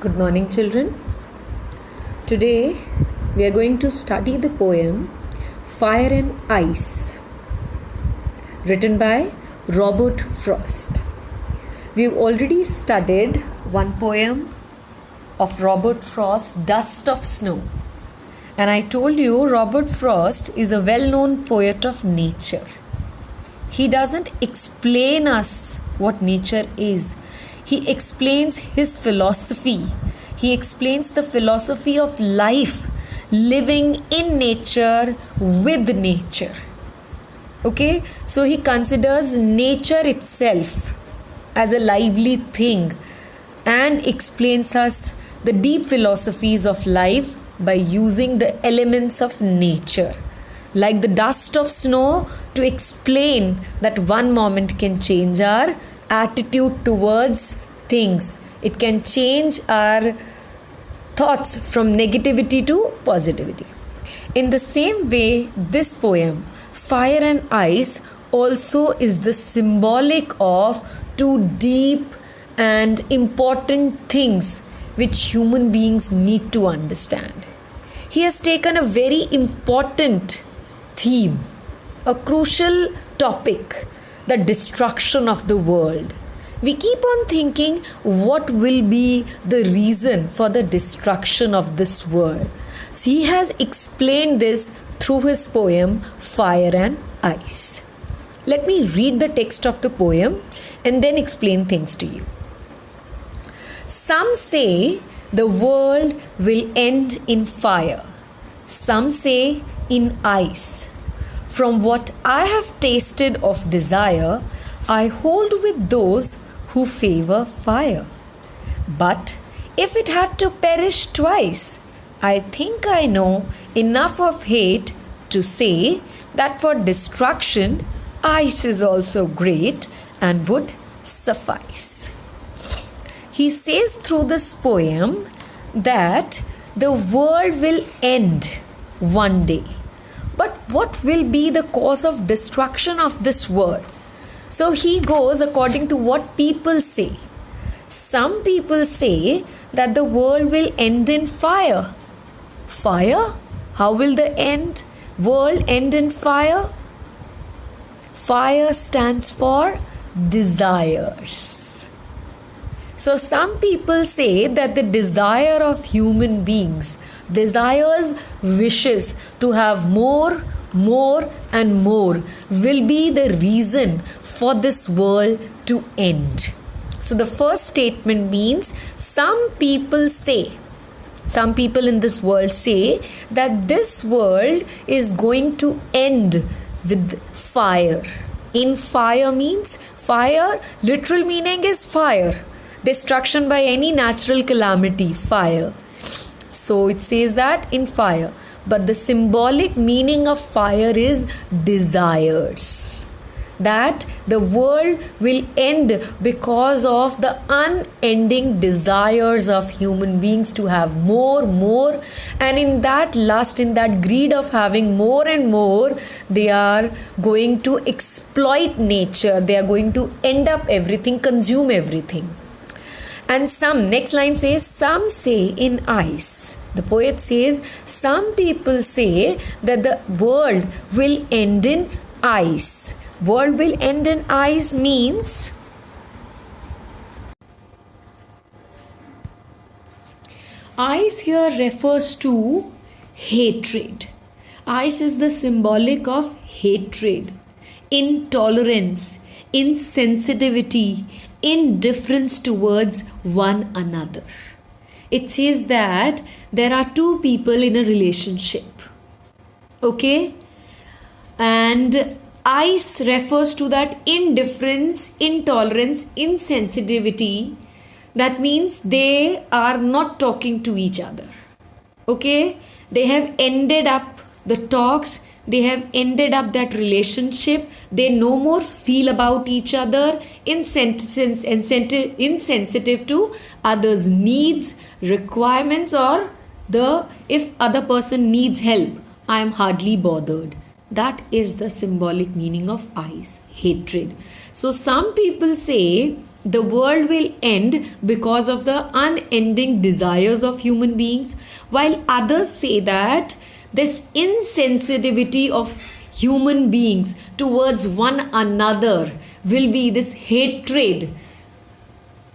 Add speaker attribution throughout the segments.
Speaker 1: Good morning, children. Today we are going to study the poem Fire and Ice, written by Robert Frost. We've already studied one poem of Robert Frost, Dust of Snow. And I told you Robert Frost is a well-known poet of nature. He doesn't explain us what nature is. He explains his philosophy. He explains the philosophy of life, living in nature, with nature. Okay? So he considers nature itself as a lively thing and explains us the deep philosophies of life by using the elements of nature, like the dust of snow, to explain that one moment can change our attitude towards things. It can change our thoughts from negativity to positivity. In the same way, this poem, Fire and Ice, also is the symbolic of two deep and important things which human beings need to understand. He has taken a very important theme, a crucial topic, the destruction of the world. We keep on thinking, what will be the reason for the destruction of this world? So he has explained this through his poem Fire and Ice. Let me read the text of the poem and then explain things to you. Some say the world will end in fire. Some say in ice. From what I have tasted of desire, I hold with those who favor fire. But if it had to perish twice, I think I know enough of hate to say that for destruction, ice is also great and would suffice. He says through this poem that the world will end one day. But what will be the cause of destruction of this world? So he goes according to what people say. Some people say that the world will end in fire. Fire? How will the world end in fire? Fire stands for desires. So some people say that the desire of human beings, desires, wishes to have more and more, will be the reason for this world to end. So the first statement means some people in this world say that this world is going to end with fire. In fire means fire, literal meaning is fire. Destruction by any natural calamity, fire. So it says that in fire. But the symbolic meaning of fire is desires. That the world will end because of the unending desires of human beings to have more. And in that lust, in that greed of having more and more, they are going to exploit nature. They are going to end up everything, consume everything. And next line says, some say in ice. The poet says, some people say that the world will end in ice. World will end in ice means ice here refers to hatred. Ice is the symbolic of hatred, intolerance, insensitivity, indifference towards one another. It says that there are two people in a relationship. Okay? And ice refers to that indifference, intolerance, insensitivity. That means they are not talking to each other. Okay? They have ended up the talks. They have ended up that relationship. They no more feel about each other, insensitive to others' needs, requirements, or if other person needs help, I am hardly bothered. That is the symbolic meaning of ice, hatred. So some people say the world will end because of the unending desires of human beings, while others say that this insensitivity of human beings towards one another will be this hatred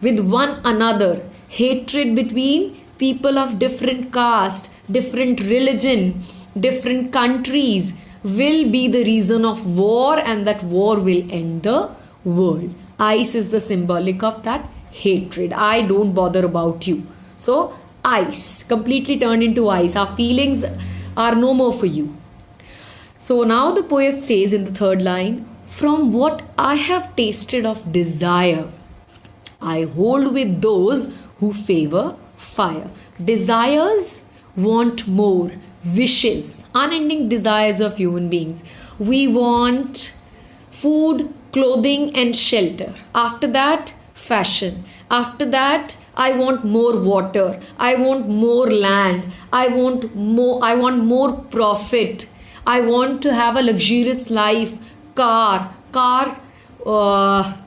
Speaker 1: with one another, hatred between people of different caste, different religion, different countries will be the reason of war, and that war will end the world. Ice is the symbolic of that hatred. I don't bother about you. So ice, completely turned into ice. Our feelings are no more for you. So now the poet says in the third line, from what I have tasted of desire, I hold with those who favor fire. Desires want more. Wishes, unending desires of human beings. We want food, clothing and shelter. After that, fashion. After that, I want more water. I want more land. I want more profit. I want to have a luxurious life, car,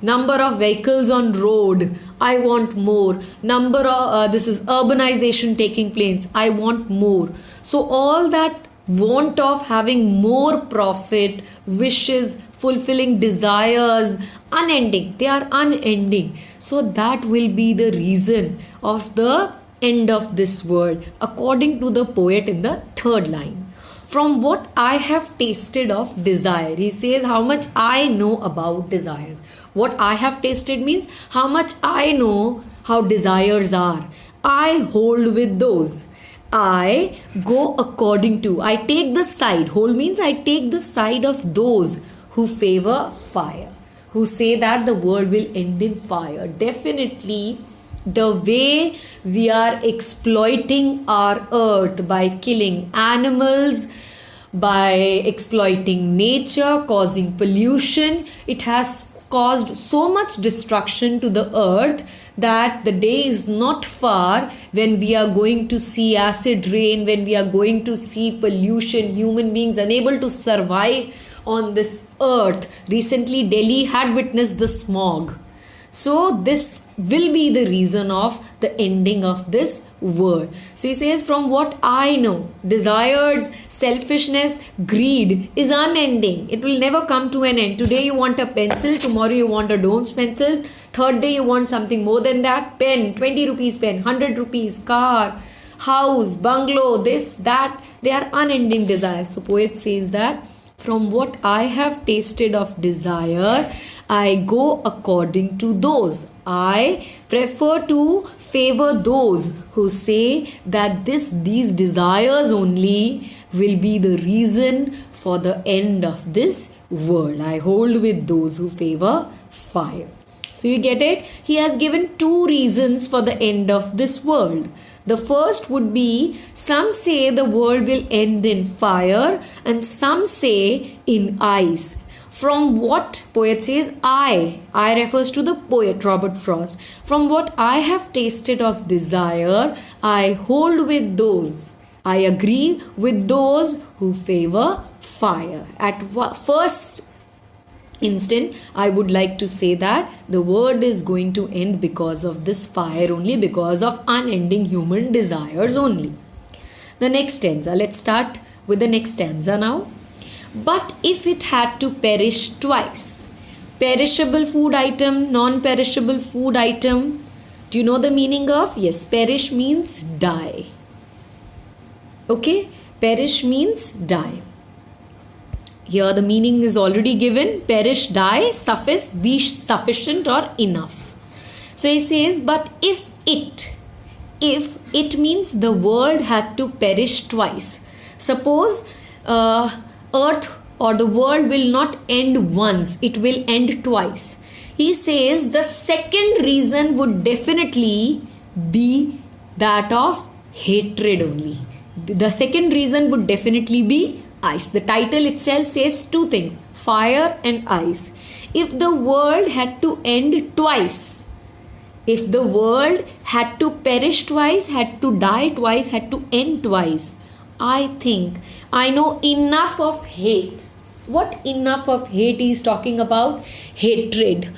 Speaker 1: number of vehicles on road. I want more. This is urbanization taking place. I want more. So all that want of having more profit, wishes, fulfilling desires, unending. They are unending. So that will be the reason of the end of this world, according to the poet in the third line. From what I have tasted of desire. He says how much I know about desires. What I have tasted means how much I know how desires are. I hold with those. I go according to. I take the side. Hold means I take the side of those who favor fire, who say that the world will end in fire. Definitely, the way we are exploiting our earth by killing animals, by exploiting nature, causing pollution, it has caused so much destruction to the earth that the day is not far when we are going to see acid rain, when we are going to see pollution, human beings unable to survive on this earth. Recently, Delhi had witnessed the smog. So this will be the reason of the ending of this world. So he says, from what I know, desires, selfishness, greed is unending. It will never come to an end. Today you want a pencil, tomorrow you want a Dome's pencil, third day you want something more than that, pen, 20 rupees pen, 100 rupees, car, house, bungalow, this, that. They are unending desires. So poet says that from what I have tasted of desire, I go according to those. I prefer to favor those who say that these desires only will be the reason for the end of this world. I hold with those who favor fire. So you get it? He has given two reasons for the end of this world. The first would be, some say the world will end in fire and some say in ice. From what poet says, I refers to the poet Robert Frost. From what I have tasted of desire, I hold with those. I agree with those who favor fire. At first instant, I would like to say that the world is going to end because of this fire only, because of unending human desires only. The next stanza, let's start with the next stanza now. But if it had to perish twice, perishable food item, non-perishable food item, do you know the meaning of? Yes, perish means die. Okay, perish means die. Here the meaning is already given. Perish, die, suffice, be sufficient or enough. So he says, but if it means the world had to perish twice. Suppose earth or the world will not end once, it will end twice. He says the second reason would definitely be that of hatred only. The second reason would definitely be ice. The title itself says two things, fire and ice. If the world had to end twice, if the world had to perish twice, had to die twice, had to end twice, I think I know enough of hate. What enough of hate he is talking about? Hatred.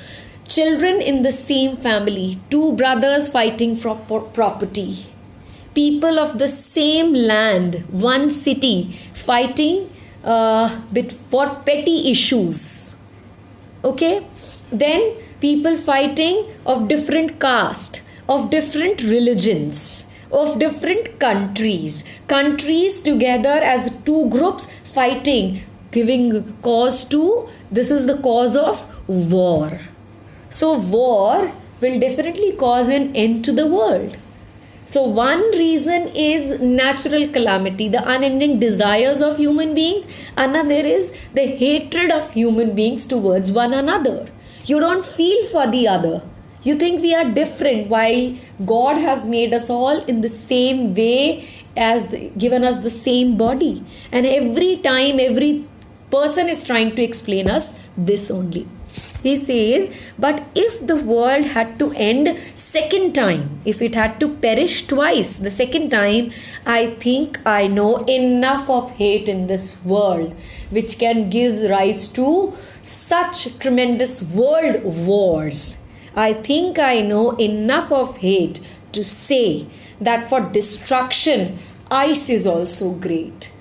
Speaker 1: Children in the same family, two brothers fighting for property. People of the same land, one city, fighting for petty issues. Okay? Then people fighting of different caste, of different religions, of different countries. Countries together as two groups fighting, giving cause to, this is the cause of war. So war will definitely cause an end to the world. So one reason is natural calamity, the unending desires of human beings. Another is the hatred of human beings towards one another. You don't feel for the other. You think we are different, while God has made us all in the same way, given us the same body. And every time, every person is trying to explain us this only. He says, but if the world had to end second time, if it had to perish twice, the second time, I think I know enough of hate in this world, which can give rise to such tremendous world wars. I think I know enough of hate to say that for destruction, ice is also great.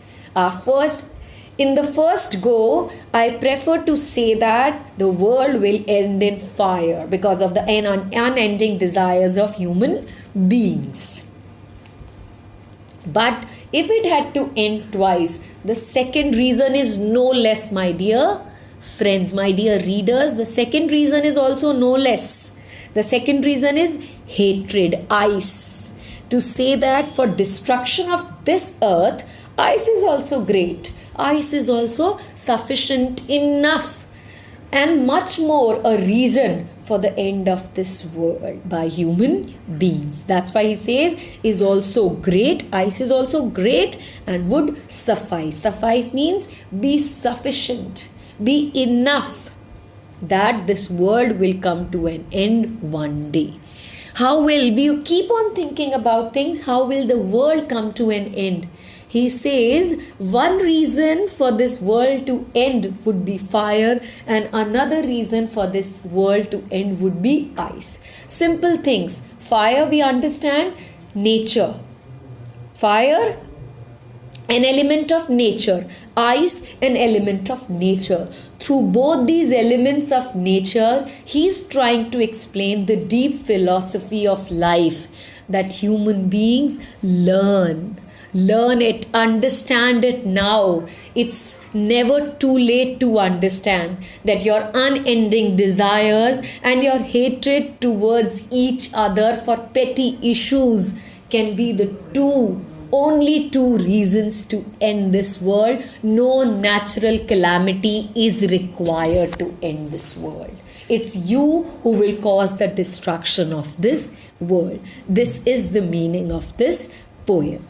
Speaker 1: In the first go, I prefer to say that the world will end in fire because of the unending desires of human beings. But if it had to end twice, the second reason is no less, my dear friends, my dear readers. The second reason is also no less. The second reason is hatred, ice. To say that for destruction of this earth, ice is also great. Ice is also sufficient enough and much more a reason for the end of this world by human beings. That's why he says is also great. Ice is also great and would suffice. Suffice means be sufficient, be enough that this world will come to an end one day. How will we keep on thinking about things? How will the world come to an end? He says one reason for this world to end would be fire, and another reason for this world to end would be ice. Simple things. Fire, we understand, nature. Fire, an element of nature. Ice, an element of nature. Through both these elements of nature, he is trying to explain the deep philosophy of life that human beings learn it, understand it now. It's never too late to understand that your unending desires and your hatred towards each other for petty issues can be the only two reasons to end this world. No natural calamity is required to end this world. It's you who will cause the destruction of this world. This is the meaning of this poem.